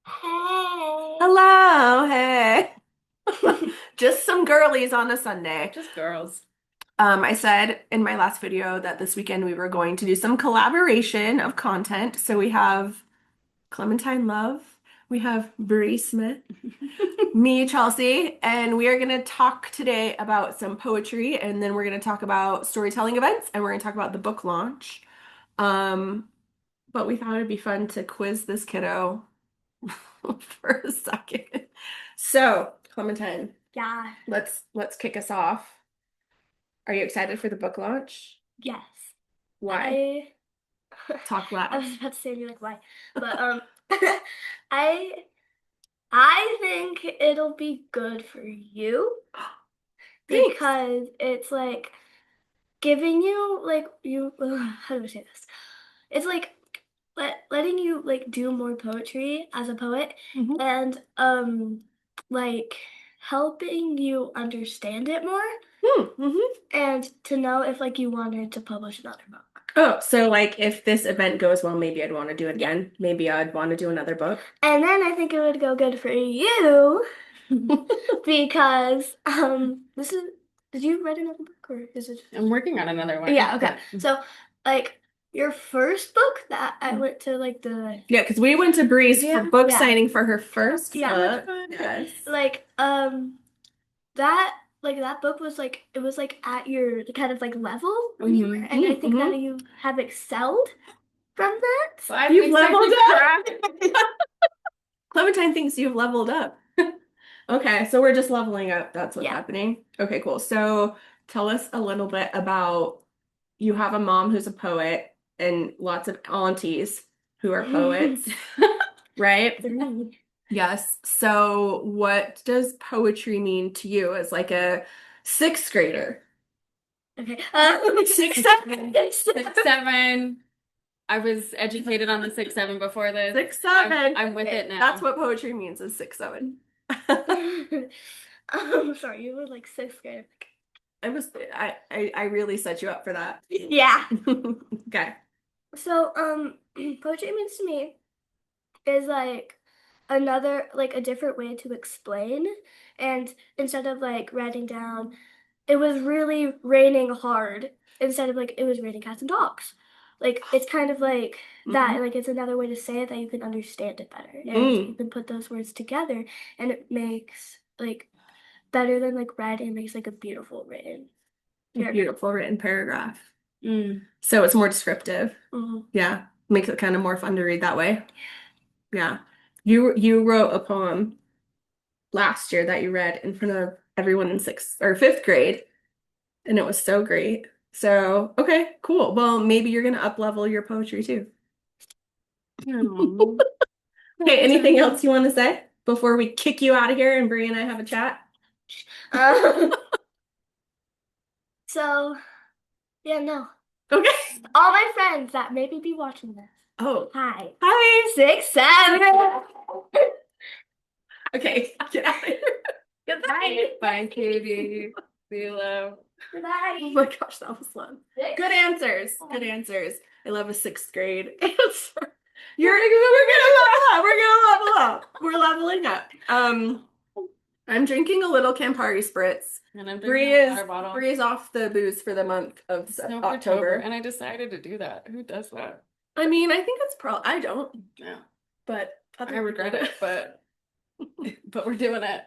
Hey. Hello, hey. Just some girlies on a Sunday. Just girls. I said in my last video that this weekend we were going to do some collaboration of content. So we have Clementine Love, we have Bree Smith, me, Chelsea, and we are going to talk today about some poetry, and then we're going to talk about storytelling events, and we're going to talk about the book launch. Um, but we thought it'd be fun to quiz this kiddo for a second. So, Clementine, Yeah. let's kick us off. Are you excited for the book launch? Yes. Why? I Talk I loud. was about to say be like why, but I I think it'll be good for you Thanks. because it's like giving you like you how do I say this? It's like letting you like do more poetry as a poet Hmm. and like helping you understand it more Hmm. and to know if like you wanted to publish another book. Oh, so like if this event goes well, maybe I'd want to do it Yeah. again. Maybe I'd want to do another book. And then I think it would go good for you because this is did you write another book or is it I'm working on another one, yeah, okay. but So like your first book that I went to like the Yeah, because we went to Bree's for book yeah. signing for her first Yeah. so much book. fun. Yes. Like that like that book was like it was like at your kind of like level when you were and I think that Hmm. you have excelled from that. Well, I You've think leveled I've up. cracked. Clementine thinks you've leveled up. Okay, so we're just leveling up. That's what's Yeah. happening. Okay, cool. So tell us a little bit about you have a mom who's a poet and lots of aunties who are poets, right? Three. Yes. So what does poetry mean to you as like a sixth grader? Okay. Six, seven. 6'7". I was educated on the 6'7" before this. Six, I'm, seven. I'm with Okay. it That's now. what poetry means is 6'7". Sorry, you were like sixth grade. I was I really set you up for that. Yeah. Okay. So, poetry means to me is like another, like a different way to explain. And instead of like writing down, it was really raining hard, instead of like it was raining cats and dogs. Like it's kind of like that, Mhm. like it's another way to say it that you can understand it better. And you Mm. can put those words together and it makes like better than like writing, it makes like a beautiful written paragraph. Beautiful written paragraph. Mm. So it's more descriptive. Mhm. Yeah. Makes it kind of more fun to read that way. Yeah. You wrote a poem last year that you read in front of everyone in sixth or fifth grade, and it was so great. So, okay, cool. Well, maybe you're gonna up level your poetry too. Oh. Okay, anything else you want to say before we kick you out of here and Bree and I have a chat? Um, so yeah, no. Okay. All my friends that maybe be watching this. Oh, Hi. hi. 6, 7. Okay, get out of here. Goodbye. Bye, Katie. See you, love. Goodbye. Oh my gosh, that was fun. Six. Good answers. Good answers. I love a sixth grade answer. We're gonna level up. We're leveling up. I'm drinking a little Campari spritz. And I'm drinking Bree a is water bottle. Bree is off the booze for the month of Snowtober, October. and I decided to do that. Who does that? I mean, I think it's probably I don't, Yeah, but I other people regret do. it, but we're doing it.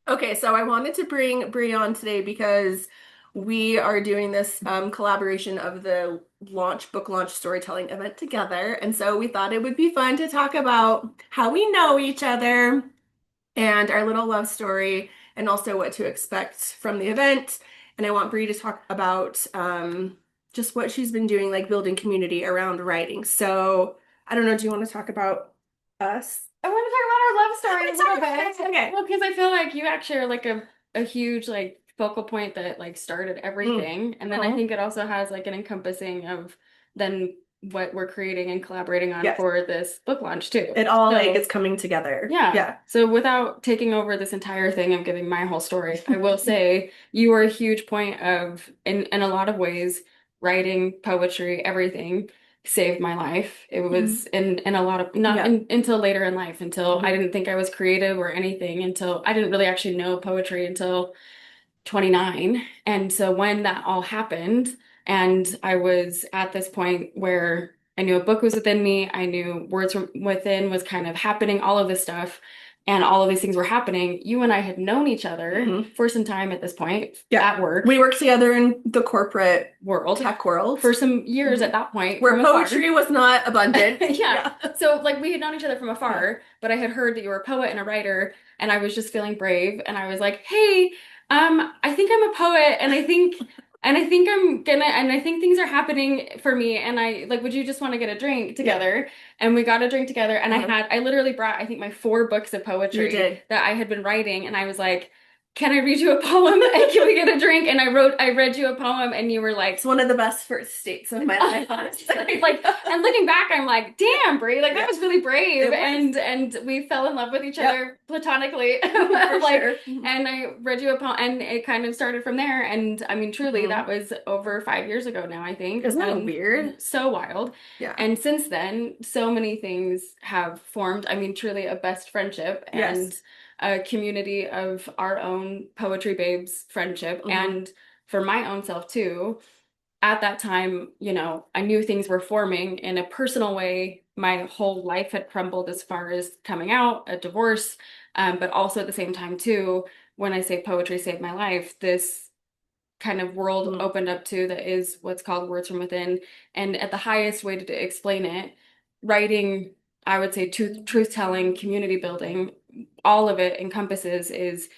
Okay, so I wanted to bring Bree on today because we are doing this collaboration of the book launch storytelling event together. And so we thought it would be fun to talk about how we know each other and our little love story and also what to expect from the event. And I want Bree to talk about just what she's been doing, like building community around writing. So I don't know, do you want to talk about us? I want to talk about our love story a little bit. Okay. Well, because I feel like you actually are like a huge like focal point that like started Mm. everything. And then I Aw. think it also has like an encompassing of then what we're creating and collaborating on Yes. for this book launch too. It all like So is coming together. yeah. Yeah. So without taking over this entire thing of giving my whole story, I will say you were a huge point of in a lot of ways, writing, poetry, everything. saved my life. It Mhm. was in a lot of not Yeah. until later in life, until I Mhm. didn't think I was creative or anything, until I didn't really actually know poetry until 29. And so when that all happened, and I was at this point where I knew a book was within me, I knew words from within was kind of happening, all of this stuff, and all of these things were happening. You and I had known each other Mhm. for some time at this point Yeah. at work We worked together in the corporate world tech world. for some years at Mhm. that point Where from afar. poetry was not abundant. Yeah. Yeah. So like we had known each other from Yeah. afar, but I had heard that you were a poet and a writer, and I was just feeling brave, and I was like, "Hey, I think I'm a poet, and I think I'm gonna, and I think things are happening for me, and I like, would you just want to get a drink Yeah. together?" And we got a drink together, and I literally brought, I think, my 4 books of You poetry did. that I had been writing, and I was like, "Can I read you a poem? And can we get a drink?" And I read you a poem, and you were like, It's one of the best first dates of my life, honestly. like, and looking back, I'm like, damn, Bree, like Yeah. that was really brave, It was. and we fell in love with each Yep. other platonically, For like, sure. Mhm. and I read you a poem, and it kind of started from there. And I mean, truly, Mhm. that was over 5 years ago now, I think, Isn't that and weird? so wild. Yeah. And since then, so many things have formed. I mean, truly, a best friendship and Yes. a community of our own poetry babes friendship, Mhm. and for my own self too at that time, I knew things were forming in a personal way. My whole life had crumbled as far as coming out, a divorce, but also at the same time, too, when I say poetry saved my life, this kind of world Mhm. opened up to that is what's called words from within. And at the highest way to explain it, writing, I would say truth telling, community building, all of it encompasses is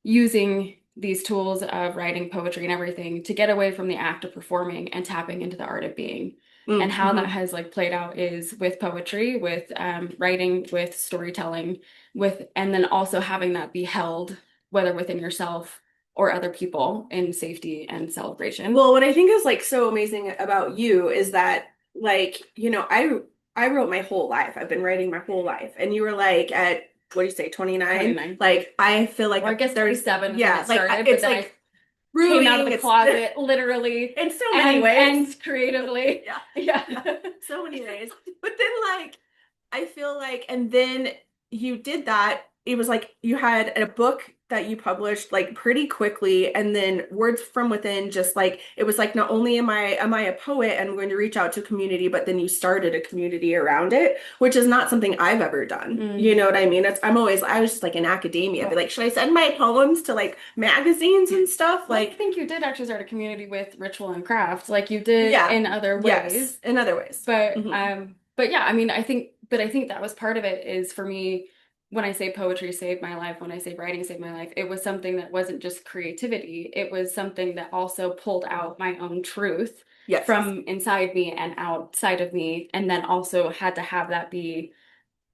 using these tools of writing poetry and everything to get away from the act of performing and tapping into the art of being. And how that Mhm. has like played out is with poetry, with writing, with storytelling, with and then also having that be held, whether within yourself or other people, in safety and celebration. Well, what I think is like so amazing about you is that like, I wrote my whole life. I've been writing my whole life. And you were like at what do you say, 29? 29. Like I feel Or I like guess 37 is when yeah, it like started, but it's then I like came out of brewing. the It's closet literally in so many ways. and creatively. Yeah. Yeah. Yeah. So many ways. But then like I feel like and then you did that. It was like you had a book that you published like pretty quickly and then Words from Within just like it was like not only am I a poet and I'm going to reach out to a community, but then you started a community around it, which is not something I've ever done. Mm. You know what I mean? I was just like in academia. I'd be like, should I send my poems to like magazines and stuff? Well, I Like think you did actually start a community with ritual and craft, like you did yeah. in other Yes, ways. in other ways. Hmm. But yeah, I mean, I think that was part of it is for me, when I say poetry saved my life, when I say writing saved my life, it was something that wasn't just creativity. It was something that also pulled out my own truth Yes. from inside me and outside of me, and then also had to have that be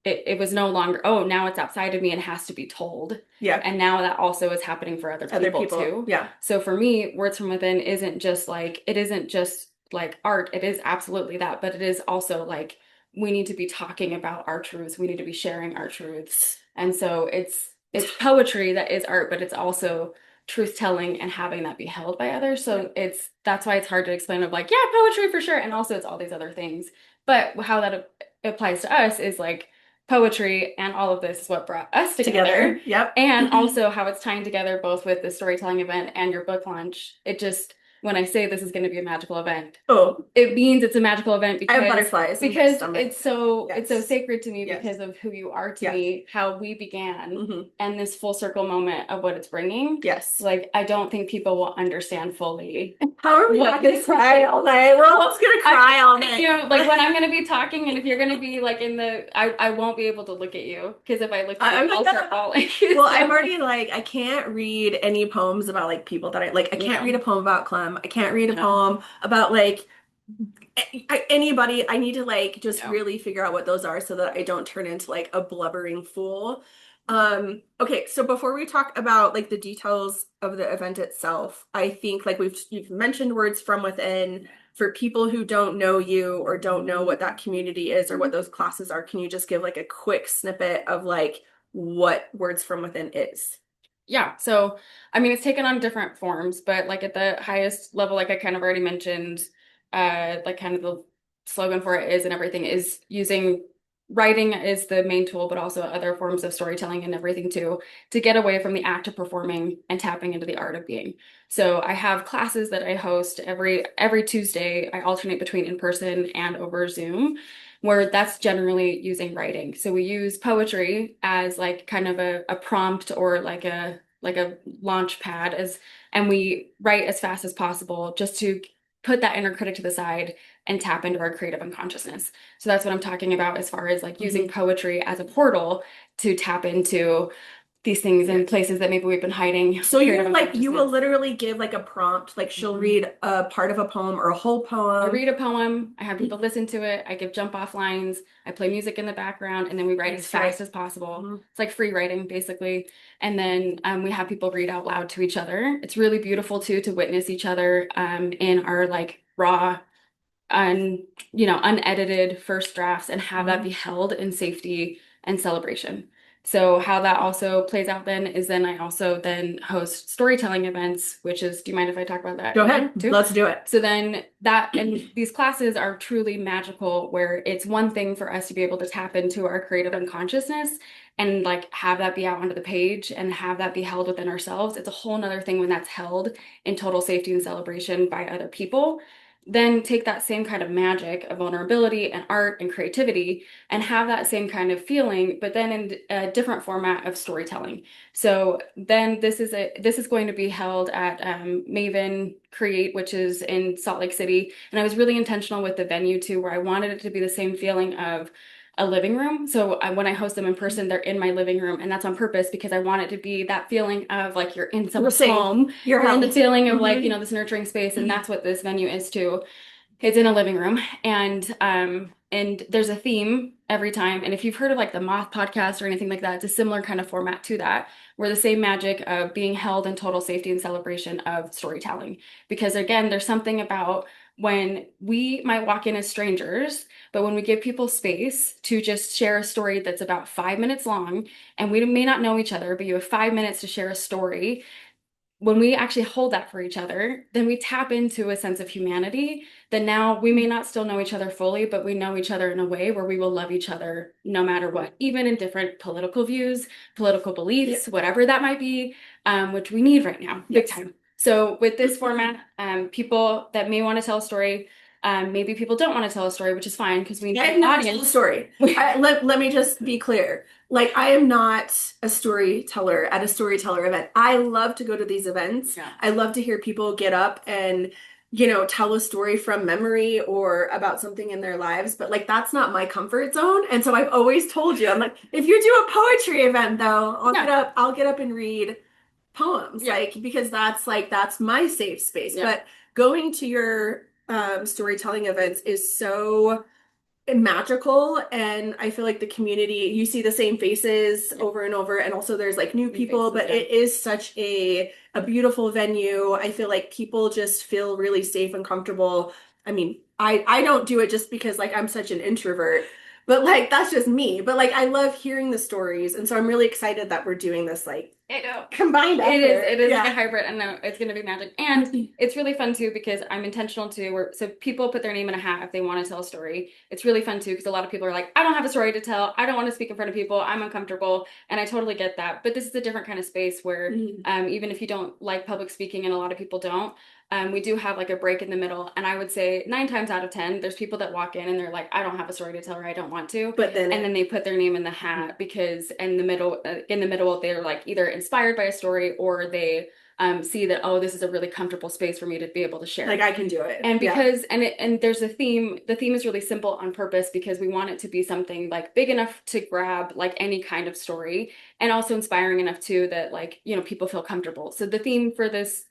it was no longer, oh, now it's outside of me and has to be told. Yeah. And now that also is happening for other Other people people. too. Yeah. So for me, Words from Within it isn't just like art. It is absolutely that, but it is also like we need to be talking about our truths. We need to be sharing our truths. And so it's poetry that is art, but it's also truth telling and having that be held by others. So that's why it's hard to explain of like, yeah, poetry for sure. And also it's all these other things. But how that applies to us is like poetry and all of this is what brought us together. Yep. And also how it's tying together both with the storytelling event and your book launch. It just, when I say this is going to be a magical event, Oh, it means it's a magical event I have because butterflies in my stomach. it's so Yes. sacred to me Yes. because of who you are to Yes. me, how we began, Hmm. and this full circle moment of what it's bringing. Yes. Like I don't think people will understand fully How are we what not gonna this cry all night? We're almost gonna cry all night. like when I'm gonna be talking, and if you're gonna be like I won't be able to look at you because if I look at I'm you, I'll like, start falling. well, So, I'm already like, I can't read any poems about like people that I like. I can't yeah. read a poem about Clem. I can't read a No. poem about like anybody. I need to like just No. really figure out what those are so that I don't turn into like a blubbering fool. Okay, so before we talk about like the details of the event itself, I think like you've mentioned Words from Within. For people who don't know you or don't know what that community is or what those classes are, can you just give like a quick snippet of like what Words from Within is? Yeah. So, I mean, it's taken on different forms, but like at the highest level, like I kind of already mentioned, like kind of slogan for it is and everything is using writing is the main tool, but also other forms of storytelling and everything too, to get away from the act of performing and tapping into the art of being. So I have classes that I host every Tuesday. I alternate between in person and over Zoom, where that's generally using writing. So we use poetry as like kind of a prompt or like a launch pad as and we write as fast as possible just to put that inner critic to the side and tap into our creative unconsciousness. So that's what I'm talking about as far as like using poetry as a portal to tap into these things in places that maybe we've been hiding. So you're creative like, you will unconsciousness. literally give like a prompt, like she'll read a part of a poem or a whole I poem. read a poem, I have people listen to it, I give jump off lines, I play music in the background, and then we write as fast as possible. It's like free writing, basically. And then we have people read out loud to each other. It's really beautiful too to witness each other in our like raw unedited first drafts and have that be held in safety and celebration. So how that also plays out then is then I also then host storytelling events, which is, do you mind if I talk about that? Go ahead. Too? Let's do it. So then that, and these classes are truly magical where it's one thing for us to be able to tap into our creative unconsciousness and like have that be out onto the page and have that be held within ourselves. It's a whole nother thing when that's held in total safety and celebration by other people. Then take that same kind of magic of vulnerability and art and creativity and have that same kind of feeling, but then in a different format of storytelling. So then this is going to be held at Maven Create, which is in Salt Lake City. And I was really intentional with the venue too, where I wanted it to be the same feeling of a living room. So when I host them in person, they're in my living room, and that's on purpose because I want it to be that feeling of like you're in someone's home. You're in the feeling of like, this nurturing space, and that's what this venue is too. It's in a living room, and there's a theme every time. And if you've heard of like the Moth podcast or anything like that, it's a similar kind of format to that, where the same magic of being held in total safety and celebration of storytelling. Because again, there's something about when we might walk in as strangers, but when we give people space to just share a story that's about 5 minutes long, and we may not know each other, but you have 5 minutes to share a story, when we actually hold that for each other, then we tap into a sense of humanity that now we may not still know each other fully, but we know each other in a way where we will love each other no matter what, even in different political views, political beliefs, whatever that might be, which we need right now, big time. So with this format, people that may want to tell a story, maybe people don't want to tell a story, which is fine because we need an audience. Tell a story. Let me just be clear. Like, I am not a storyteller at a storyteller event. I love to go to these events. Yeah. I love to hear people get up and, tell a story from memory or about something in their lives. But like, that's not my comfort zone. And so I've always told you, I'm like, if you do a poetry event though, I'll get up and read poems. Like, because that's my safe space. But going to your storytelling events is so magical, and I feel like the community, you see the same faces over and over, and also there's like new people, but it is such a beautiful venue. I feel like people just feel really safe and comfortable. I mean, I don't do it just because like I'm such an introvert, but like that's just me. But like I love hearing the stories, and so I'm really excited that we're doing this like I know. Combined effort. It is like a hybrid. I know it's gonna be magic. And it's really fun too because I'm intentional too, where so people put their name in a hat if they want to tell a story. It's really fun too because a lot of people are like, I don't have a story to tell. I don't want to speak in front of people. I'm uncomfortable. And I totally get that. But this is a different kind of space where even if you don't like public speaking, and a lot of people don't, we do have like a break in the middle. And I would say 9 times out of 10, there's people that walk in and they're like, I don't have a story to tell, or I don't want to. And then they put their name in the hat because in the middle, they're like either inspired by a story or they see that, oh, this is a really comfortable space for me to be able to share. Like I can do it. And because and there's a theme. The theme is really simple on purpose because we want it to be something like big enough to grab like any kind of story, and also inspiring enough too that like people feel comfortable. So the theme for this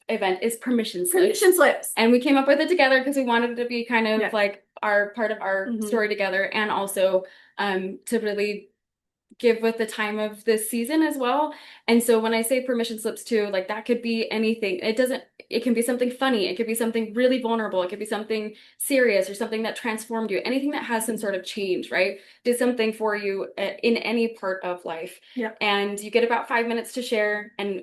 event is permission slips. Permission slips. And we came up with it together because we wanted it to be kind of like our part of our story together, and also to really give with the time of this season as well. And so when I say permission slips too, like that could be anything. It can be something funny. It could be something really vulnerable. It could be something serious or something that transformed you. Anything that has some sort of change, right? Did something for you in any part of life. Yeah. And you get about 5 minutes to share, and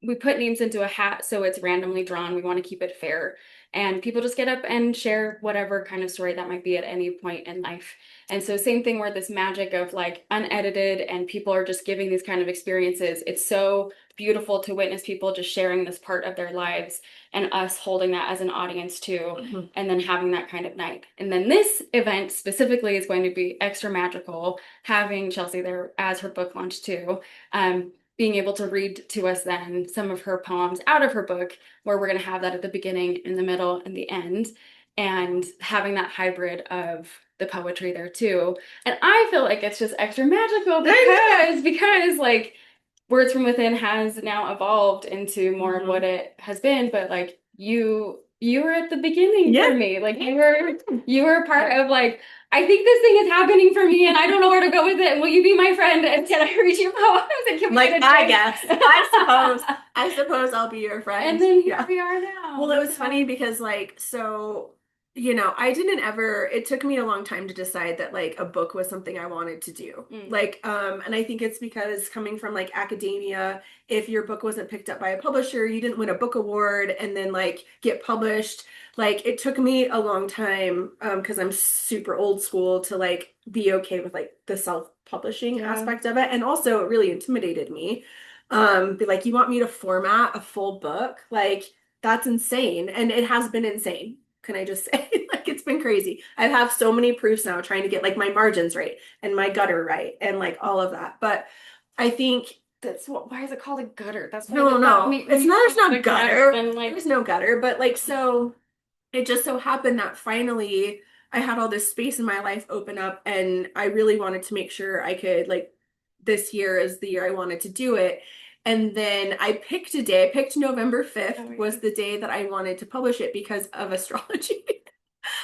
we put names into a hat, so it's randomly drawn. We want to keep it fair. and people just get up and share whatever kind of story that might be at any point in life. And so same thing where this magic of like unedited and people are just giving these kind of experiences. It's so beautiful to witness people just sharing this part of their lives and us holding that as an audience too, and then having that kind of night. And then this event specifically is going to be extra magical, having Chelsea there as her book launch too. Being able to read to us then some of her poems out of her book, where we're going to have that at the beginning, in the middle, and the end, and having that hybrid of the poetry there too. And I feel like it's just extra magical because like Words from Within has now evolved into more of what it has been, but like you were at the beginning for me. Like you were part of like, I think this thing is happening for me and I don't know where to go with it. Will you be my friend and can I read your poems and can we Like, get a I drink? guess. I suppose I'll be your friend. And then here we are now. Well, it was funny because like, so, I didn't ever, it took me a long time to decide that like a book was something I wanted to do. Like, and I think it's because coming from like academia, if your book wasn't picked up by a publisher, you didn't win a book award and then like get published. Like it took me a long time, because I'm super old school, to like be okay with like the self-publishing aspect of it. And also it really intimidated me. Be like, you want me to format a full book? Like, that's insane. And it has been insane. Can I just say? Like, it's been crazy. I have so many proofs now trying to get like my margins right and my gutter right and like all of that. But I think that's what, why is it called a gutter? That's why no. It's not, there's no gutter. And like, there's no gutter, but like, so it just so happened that finally I had all this space in my life open up and I really wanted to make sure I could, like, this year is the year I wanted to do it. And then I picked a day. I picked November 5th was the day that I wanted to publish it because of astrology.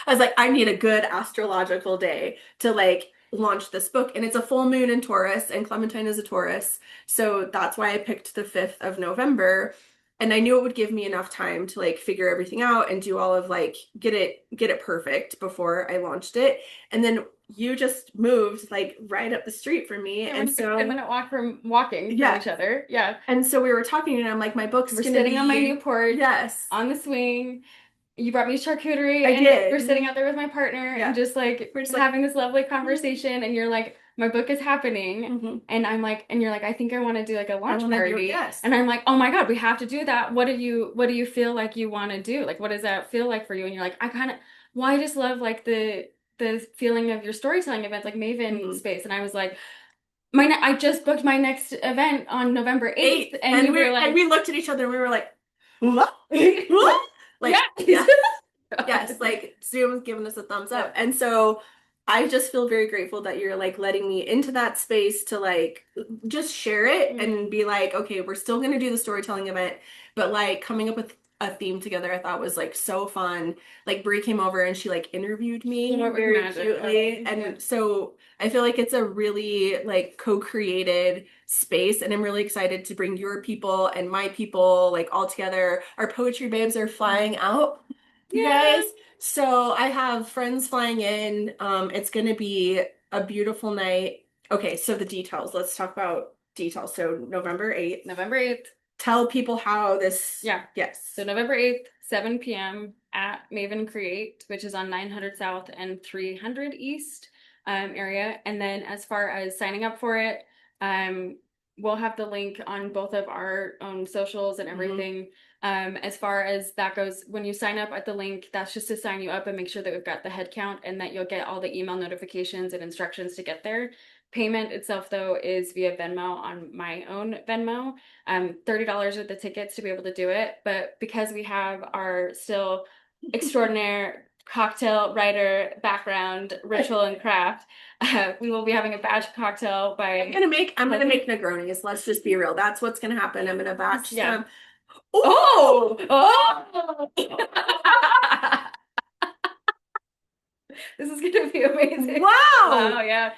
I was like, I need a good astrological day to like launch this book. And it's a full moon in Taurus, and Clementine is a Taurus. So that's why I picked the 5th of November. And I knew it would give me enough time to like figure everything out and do all of like get it perfect before I launched it. And then you just moved like right up the street from me. yeah, and so a minute walk from walking from each other. Yeah. And so we were talking and I'm like, my book's We're gonna sitting be on my new porch. Yes. On the swing. You brought me charcuterie I and did. we're sitting out there with my partner and just like we're just having this lovely conversation and you're like, my book is happening. And I'm like, and you're like, I think I want to do like a launch party. And I'm like, oh my God, we have to do that. What do you feel like you want to do? Like, what does that feel like for you? And you're like, well, I just love like the feeling of your storytelling events, like Maven space. And I was like, I just booked my next event on November 8th. And we looked at each other and we were like, what? What? Like, yeah. Yes, like Zoom's giving us a thumbs up. And so I just feel very grateful that you're like letting me into that space to like just share it and be like, okay, we're still gonna do the storytelling event, but like coming up with a theme together I thought was like so fun. Like Bree came over and she like interviewed me very cutely. And so I feel like it's a really like co-created space and I'm really excited to bring your people and my people like all together. Our poetry babes are flying out, you guys. So I have friends flying in. It's gonna be a beautiful night. Okay, so the details. Let's talk about details. So November 8th. November 8th. Tell people how this. Yeah. Yes. So November 8th, 7 p.m. at Maven Create, which is on 900 South and 300 East area. And then as far as signing up for it, we'll have the link on both of our own socials and everything. As far as that goes, when you sign up at the link, that's just to sign you up and make sure that we've got the head count and that you'll get all the email notifications and instructions to get there. Payment itself, though, is via Venmo on my own Venmo. $30 are the tickets to be able to do it. But because we have our still extraordinary cocktail writer background, ritual and craft, we will be having a batch cocktail by. I'm gonna make Negronis. Let's just be real. That's what's gonna happen. I'm gonna batch them. Oh! This is gonna be amazing. Wow.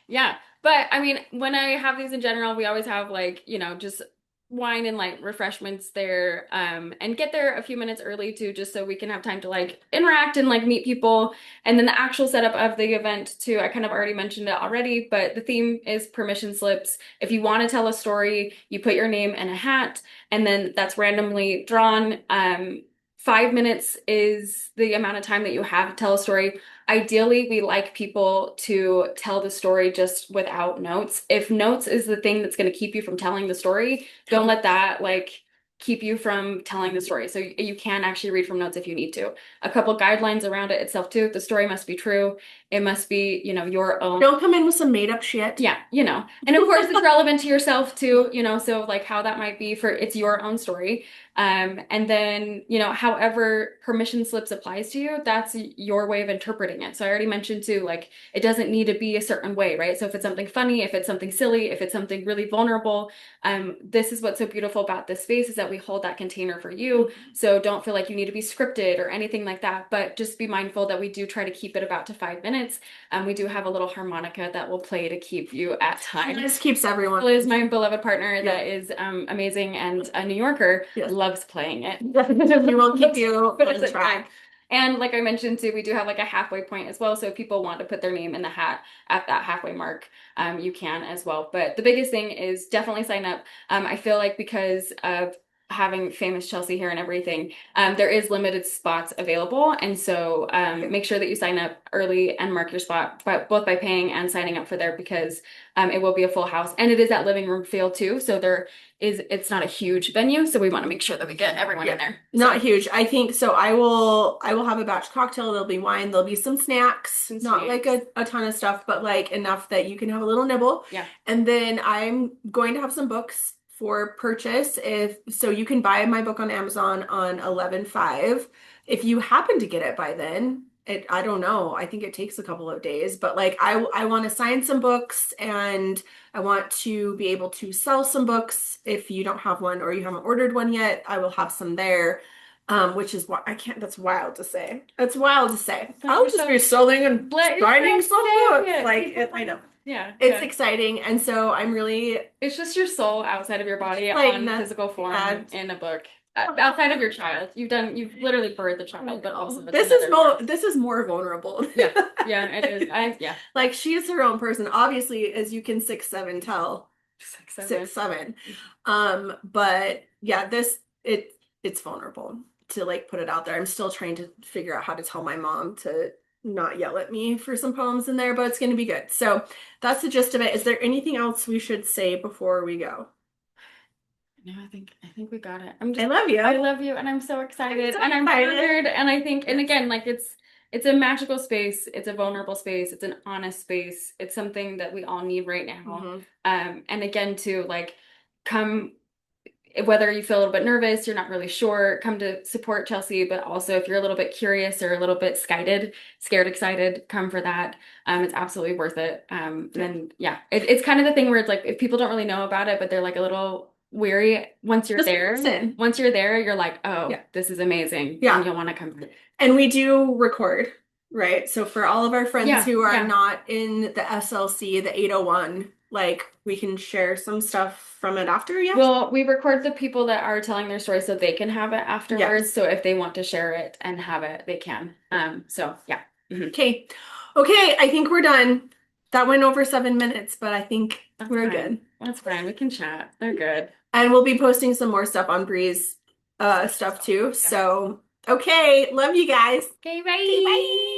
Yeah. But I mean, when I have these in general, we always have like, just wine and light refreshments there, and get there a few minutes early too, just so we can have time to like interact and like meet people. And then the actual setup of the event too, I kind of already mentioned it already, but the theme is permission slips. If you want to tell a story, you put your name in a hat and then that's randomly drawn. 5 minutes is the amount of time that you have to tell a story. Ideally, we like people to tell the story just without notes. If notes is the thing that's going to keep you from telling the story, don't let that like keep you from telling the story. So you can actually read from notes if you need to. A couple guidelines around it itself too. The story must be true. It must be, your own. Don't come in with some made up shit. Yeah, And of course it's relevant to yourself too, so like how that might be for it's your own story. And then, however permission slips applies to you, that's your way of interpreting it. So I already mentioned too, like it doesn't need to be a certain way, right? So if it's something funny, if it's something silly, if it's something really vulnerable, this is what's so beautiful about this space is that we hold that container for you. So don't feel like you need to be scripted or anything like that, but just be mindful that we do try to keep it about to 5 minutes. We do have a little harmonica that will play to keep you at time. This keeps everyone. Liz, my beloved partner, that is amazing and a New Yorker, loves playing it. We will keep you on track. And like I mentioned too, we do have like a halfway point as well. So if people want to put their name in the hat at that halfway mark, you can as well. But the biggest thing is definitely sign up. I feel like because of having famous Chelsea here and everything, there is limited spots available. And so make sure that you sign up early and mark your spot, both by paying and signing up for there, because it will be a full house. And it is that living room feel too. So it's not a huge venue. So we want to make sure that we get everyone in there. Not huge. I think so. I will have a batch cocktail. There'll be wine. There'll be some snacks. Not like a ton of stuff, but like enough that you can have a little nibble. Yeah. And then I'm going to have some books for purchase. So you can buy my book on Amazon on 11/5. If you happen to get it by then, I don't know. I think it takes a couple of days, but like I want to sign some books and I want to be able to sell some books. If you don't have one or you haven't ordered one yet, I will have some there. Which is why I can't, that's wild to say. That's wild to say. I'll just be selling and signing some books. I know. Yeah. It's exciting. And so I'm really. It's just your soul outside of your body on physical form in a book. Outside of your child. You've literally birthed a child, but also this is more vulnerable. Yeah, it is. Like she's her own person. Obviously, as you can 6'7" tell. 6'7". But yeah, it's vulnerable to like put it out there. I'm still trying to figure out how to tell my mom to not yell at me for some poems in there, but it's going to be good. So that's the gist of it. Is there anything else we should say before we go? No, I think we got it. I love you. I love you, and I'm so excited, and I'm honored, and I think, and again, like it's a magical space, it's a vulnerable space, it's an honest space, it's something that we all need right now. And again, to like come. Whether you feel a little bit nervous, you're not really sure, come to support Chelsea, but also if you're a little bit curious or a little bit scared, excited, come for that. It's absolutely worth it. Then yeah, it's kind of the thing where it's like, if people don't really know about it, but they're like a little weary, once you're there, you're like, oh, this is amazing. Yeah. And you'll want to come. And we do record, right? So for all of our friends who are not in the SLC, the 801, like we can share some stuff from it after. Well, we record the people that are telling their story so they can have it afterwards. So if they want to share it and have it, they can. So yeah. Okay, I think we're done. That went over 7 minutes, but I think we're good. That's fine. We can chat. They're good. And we'll be posting some more stuff on Bree's stuff too. So okay, love you guys. Okay, bye.